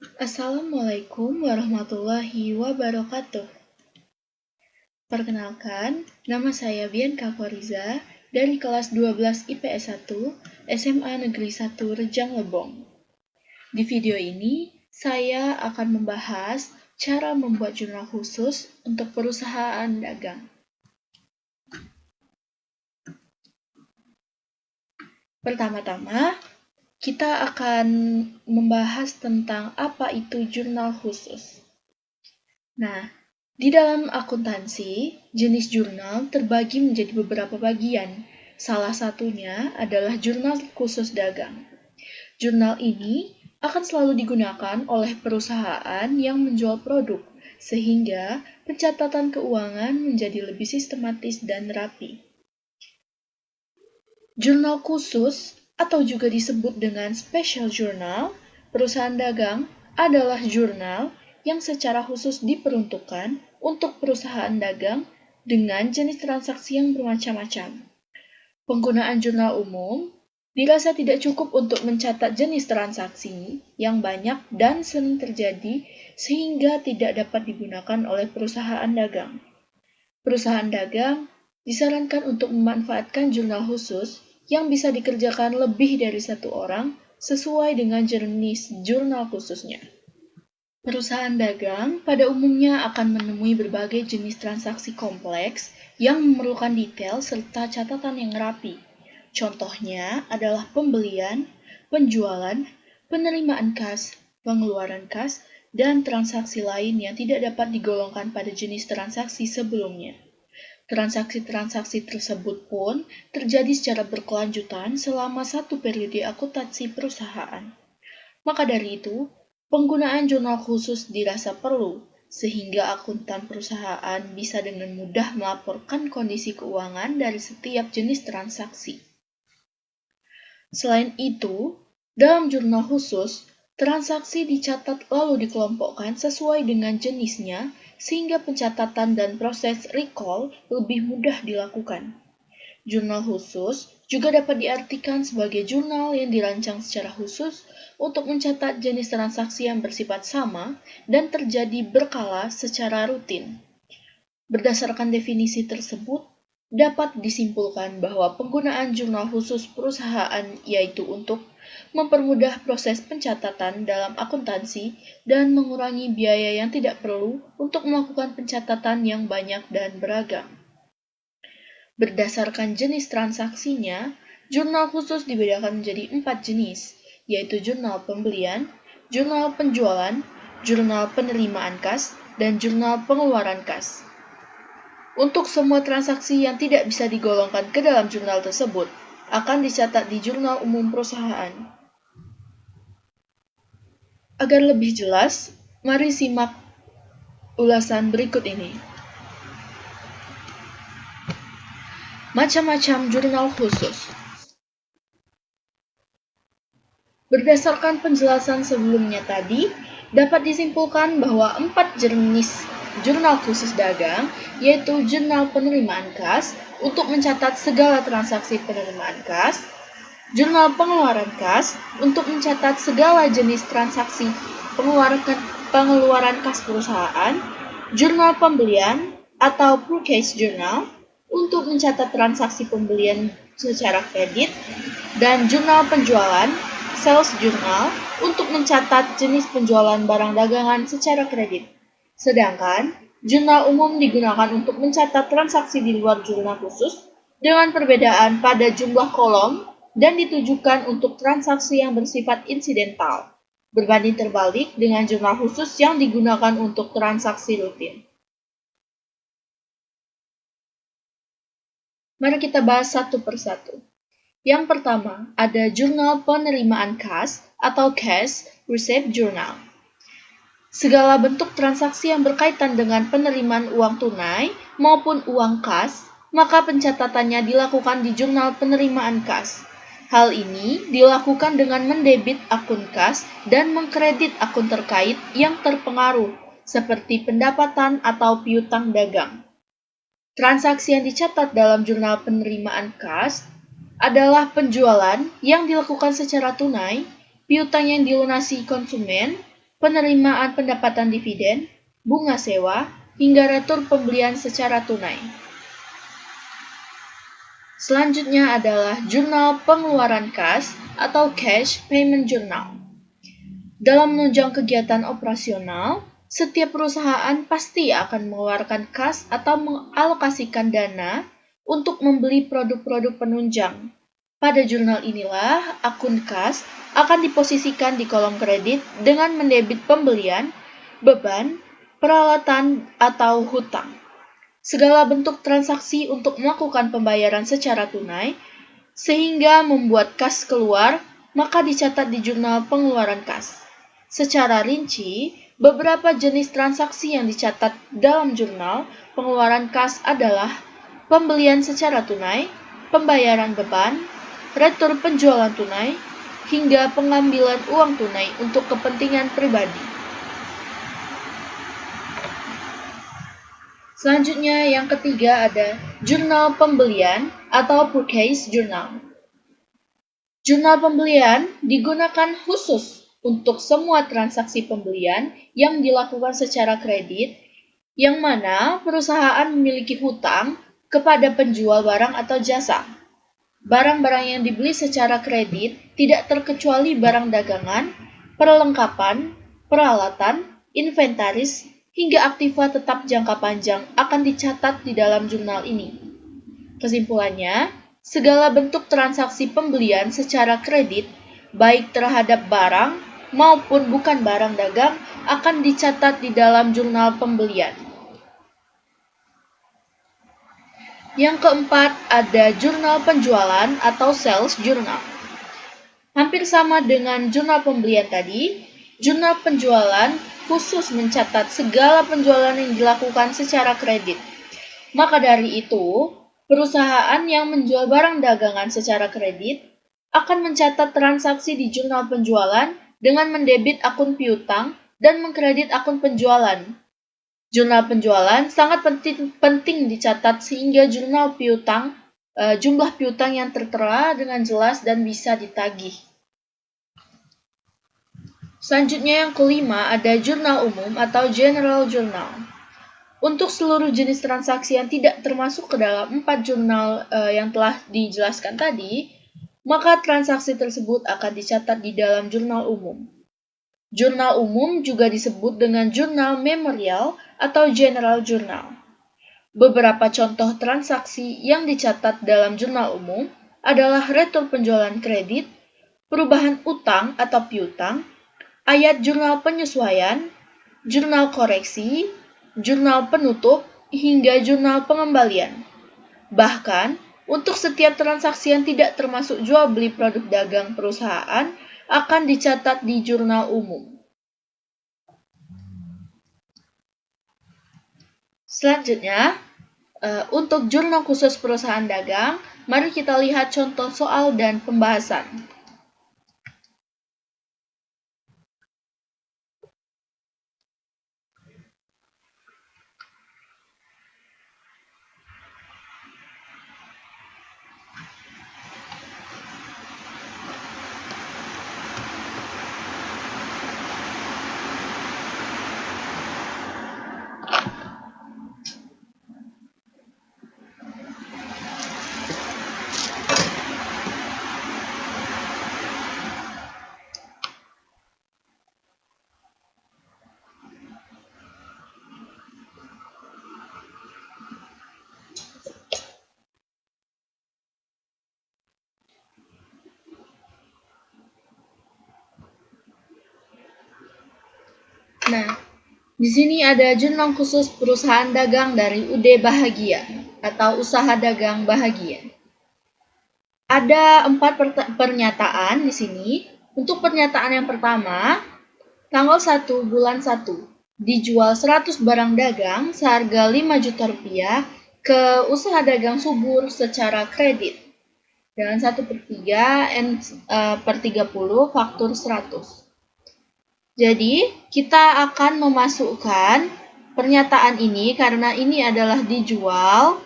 Assalamualaikum warahmatullahi wabarakatuh. Perkenalkan, nama saya Bianca Fariza dari kelas 12 IPS 1 SMA Negeri 1 Rejang Lebong. Di video ini, saya akan membahas cara membuat jurnal khusus untuk perusahaan dagang. Pertama-tama, kita akan membahas tentang apa itu jurnal khusus. Nah, di dalam akuntansi, jenis jurnal terbagi menjadi beberapa bagian. Salah satunya adalah jurnal khusus dagang. Jurnal ini akan selalu digunakan oleh perusahaan yang menjual produk, sehingga pencatatan keuangan menjadi lebih sistematis dan rapi. Jurnal khusus atau juga disebut dengan special journal, perusahaan dagang adalah jurnal yang secara khusus diperuntukkan untuk perusahaan dagang dengan jenis transaksi yang bermacam-macam. Penggunaan jurnal umum dirasa tidak cukup untuk mencatat jenis transaksi yang banyak dan sering terjadi sehingga tidak dapat digunakan oleh perusahaan dagang. Perusahaan dagang disarankan untuk memanfaatkan jurnal khusus yang bisa dikerjakan lebih dari satu orang sesuai dengan jenis jurnal khususnya. Perusahaan dagang pada umumnya akan menemui berbagai jenis transaksi kompleks yang memerlukan detail serta catatan yang rapi. Contohnya adalah pembelian, penjualan, penerimaan kas, pengeluaran kas, dan transaksi lain yang tidak dapat digolongkan pada jenis transaksi sebelumnya. Transaksi-transaksi tersebut pun terjadi secara berkelanjutan selama satu periode akuntansi perusahaan. Maka dari itu, penggunaan jurnal khusus dirasa perlu, sehingga akuntan perusahaan bisa dengan mudah melaporkan kondisi keuangan dari setiap jenis transaksi. Selain itu, dalam jurnal khusus, transaksi dicatat lalu dikelompokkan sesuai dengan jenisnya sehingga pencatatan dan proses recall lebih mudah dilakukan. Jurnal khusus juga dapat diartikan sebagai jurnal yang dirancang secara khusus untuk mencatat jenis transaksi yang bersifat sama dan terjadi berkala secara rutin. Berdasarkan definisi tersebut, dapat disimpulkan bahwa penggunaan jurnal khusus perusahaan yaitu untuk mempermudah proses pencatatan dalam akuntansi dan mengurangi biaya yang tidak perlu untuk melakukan pencatatan yang banyak dan beragam. Berdasarkan jenis transaksinya, jurnal khusus dibedakan menjadi 4 jenis, yaitu jurnal pembelian, jurnal penjualan, jurnal penerimaan kas, dan jurnal pengeluaran kas. Untuk semua transaksi yang tidak bisa digolongkan ke dalam jurnal tersebut, akan dicatat di jurnal umum perusahaan. Agar lebih jelas, mari simak ulasan berikut ini. Macam-macam jurnal khusus. Berdasarkan penjelasan sebelumnya tadi, dapat disimpulkan bahwa 4 jenis jurnal khusus dagang, yaitu jurnal penerimaan kas untuk mencatat segala transaksi penerimaan kas, jurnal pengeluaran kas untuk mencatat segala jenis transaksi pengeluaran kas perusahaan, jurnal pembelian atau purchase journal untuk mencatat transaksi pembelian secara kredit, dan jurnal penjualan sales journal untuk mencatat jenis penjualan barang dagangan secara kredit. Sedangkan jurnal umum digunakan untuk mencatat transaksi di luar jurnal khusus dengan perbedaan pada jumlah kolom dan ditujukan untuk transaksi yang bersifat insidental, berbanding terbalik dengan jurnal khusus yang digunakan untuk transaksi rutin. Mari kita bahas satu persatu. Yang pertama, ada jurnal penerimaan kas atau cash receipt journal. Segala bentuk transaksi yang berkaitan dengan penerimaan uang tunai maupun uang kas, maka pencatatannya dilakukan di jurnal penerimaan kas. Hal ini dilakukan dengan mendebit akun kas dan mengkredit akun terkait yang terpengaruh, seperti pendapatan atau piutang dagang. Transaksi yang dicatat dalam jurnal penerimaan kas adalah penjualan yang dilakukan secara tunai, piutang yang dilunasi konsumen, penerimaan pendapatan dividen, bunga sewa, hingga retur pembelian secara tunai. Selanjutnya adalah jurnal pengeluaran kas atau Cash Payment Journal. Dalam menunjang kegiatan operasional, setiap perusahaan pasti akan mengeluarkan kas atau mengalokasikan dana untuk membeli produk-produk penunjang. Pada jurnal inilah, akun kas akan diposisikan di kolom kredit dengan mendebit pembelian, beban, peralatan, atau hutang. Segala bentuk transaksi untuk melakukan pembayaran secara tunai, sehingga membuat kas keluar, maka dicatat di jurnal pengeluaran kas. Secara rinci, beberapa jenis transaksi yang dicatat dalam jurnal pengeluaran kas adalah pembelian secara tunai, pembayaran beban, retur penjualan tunai, hingga pengambilan uang tunai untuk kepentingan pribadi. Selanjutnya yang ketiga ada jurnal pembelian atau purchase journal. Jurnal pembelian digunakan khusus untuk semua transaksi pembelian yang dilakukan secara kredit, yang mana perusahaan memiliki hutang kepada penjual barang atau jasa. Barang-barang yang dibeli secara kredit tidak terkecuali barang dagangan, perlengkapan, peralatan, inventaris, hingga aktiva tetap jangka panjang akan dicatat di dalam jurnal ini. Kesimpulannya, segala bentuk transaksi pembelian secara kredit, baik terhadap barang maupun bukan barang dagang, akan dicatat di dalam jurnal pembelian. Yang keempat, ada jurnal penjualan atau sales journal. Hampir sama dengan jurnal pembelian tadi, jurnal penjualan khusus mencatat segala penjualan yang dilakukan secara kredit. Maka dari itu, perusahaan yang menjual barang dagangan secara kredit akan mencatat transaksi di jurnal penjualan dengan mendebit akun piutang dan mengkredit akun penjualan. Jurnal penjualan sangat penting dicatat sehingga jurnal piutang, jumlah piutang yang tertera dengan jelas dan bisa ditagih. Selanjutnya yang kelima ada jurnal umum atau general journal. Untuk seluruh jenis transaksi yang tidak termasuk ke dalam 4 jurnal yang telah dijelaskan tadi, maka transaksi tersebut akan dicatat di dalam jurnal umum. Jurnal umum juga disebut dengan jurnal memorial atau general journal. Beberapa contoh transaksi yang dicatat dalam jurnal umum adalah retur penjualan kredit, perubahan utang atau piutang, ayat jurnal penyesuaian, jurnal koreksi, jurnal penutup, hingga jurnal pengembalian. Bahkan, untuk setiap transaksi yang tidak termasuk jual beli produk dagang perusahaan akan dicatat di jurnal umum. Selanjutnya, untuk jurnal khusus perusahaan dagang, mari kita lihat contoh soal dan pembahasan. Nah, di sini ada jurnal khusus perusahaan dagang dari UD Bahagia atau Usaha Dagang Bahagia. Ada 4 pernyataan di sini. Untuk pernyataan yang pertama, tanggal 1 bulan 1, dijual 100 barang dagang seharga 5 juta rupiah ke usaha dagang subur secara kredit dengan 1/3 N/30 faktur 100. Jadi, kita akan memasukkan pernyataan ini karena ini adalah dijual,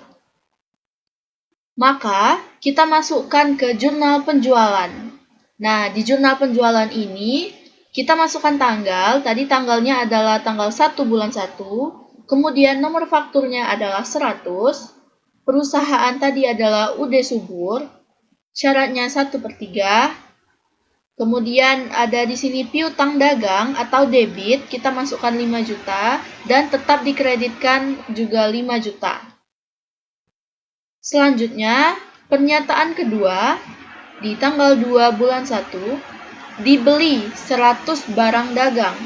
maka kita masukkan ke jurnal penjualan. Nah, di jurnal penjualan ini Kita masukkan tanggal, tadi tanggalnya adalah tanggal 1 bulan 1, kemudian nomor fakturnya adalah 100, perusahaan tadi adalah UD Subur, syaratnya 1/3, kemudian ada di sini piutang dagang atau debit, kita masukkan 5 juta, dan tetap dikreditkan juga 5 juta. Selanjutnya, pernyataan kedua, di tanggal 2 bulan 1, dibeli 100 barang dagang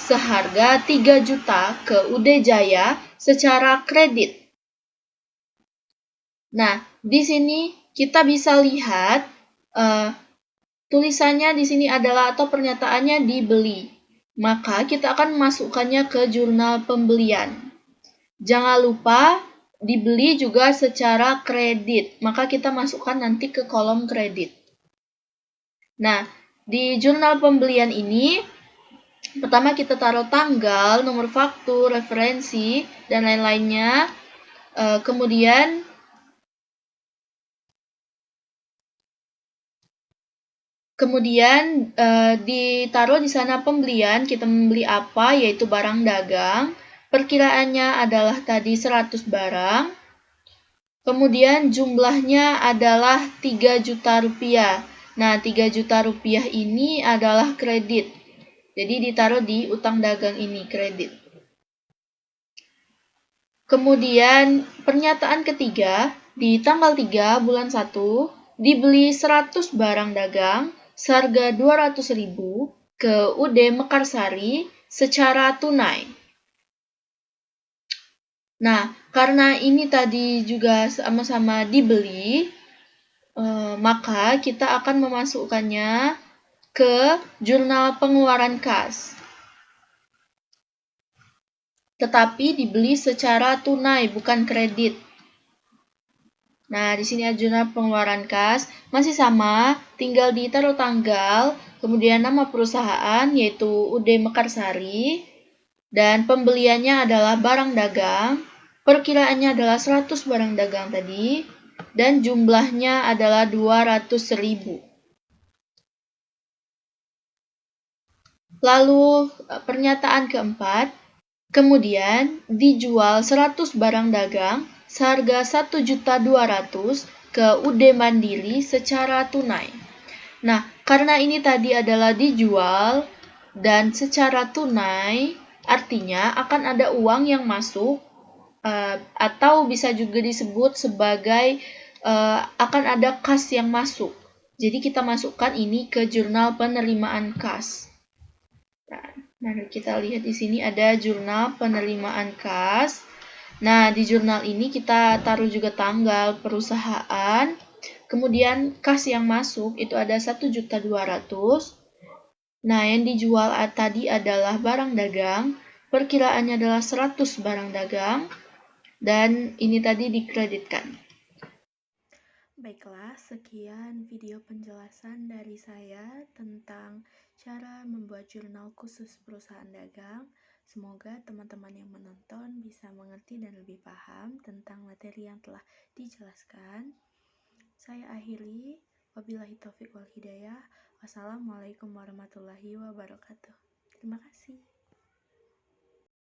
seharga 3 juta ke UD Jaya secara kredit. Nah, di sini kita bisa lihat tulisannya di sini adalah atau pernyataannya dibeli. Maka kita akan memasukkannya ke jurnal pembelian. Jangan lupa dibeli juga secara kredit. Maka kita masukkan nanti ke kolom kredit. Nah, di jurnal pembelian ini, pertama kita taruh tanggal, nomor faktur, referensi, dan lain-lainnya. Kemudian ditaruh di sana pembelian, kita membeli apa, yaitu barang dagang. Perkiraannya adalah tadi 100 barang. Kemudian jumlahnya adalah 3 juta rupiah. Nah, 3 juta rupiah ini adalah kredit. Jadi ditaruh di utang dagang ini, kredit. Kemudian pernyataan ketiga, di tanggal 3 bulan 1, dibeli 100 barang dagang seharga 200.000 ke UD Mekarsari secara tunai. Nah, karena ini tadi juga sama-sama dibeli, maka kita akan memasukkannya ke jurnal pengeluaran kas. Tetapi dibeli secara tunai, bukan kredit. Nah, di sini ada jurnal pengeluaran kas, masih sama, tinggal ditaruh tanggal, kemudian nama perusahaan, yaitu UD Mekarsari, dan pembeliannya adalah barang dagang, perkiraannya adalah 100 barang dagang tadi, dan jumlahnya adalah 200.000. Lalu pernyataan keempat, kemudian dijual 100 barang dagang seharga 1.200.000 ke UD Mandiri secara tunai. Nah, karena ini tadi adalah dijual dan secara tunai, artinya akan ada uang yang masuk atau bisa juga disebut sebagai akan ada kas yang masuk. Jadi kita masukkan ini ke jurnal penerimaan kas. Nah, kita lihat di sini ada jurnal penerimaan kas. Nah, di jurnal ini kita taruh juga tanggal perusahaan. Kemudian kas yang masuk itu ada 1.200.000. Nah, yang dijual tadi adalah barang dagang. Perkiraannya adalah 100 barang dagang. Dan ini tadi dikreditkan. Baiklah, sekian video penjelasan dari saya tentang cara membuat jurnal khusus perusahaan dagang. Semoga teman-teman yang menonton bisa mengerti dan lebih paham tentang materi yang telah dijelaskan. Saya akhiri, wabillahi taufiq wal hidayah. Wassalamualaikum warahmatullahi wabarakatuh. Terima kasih.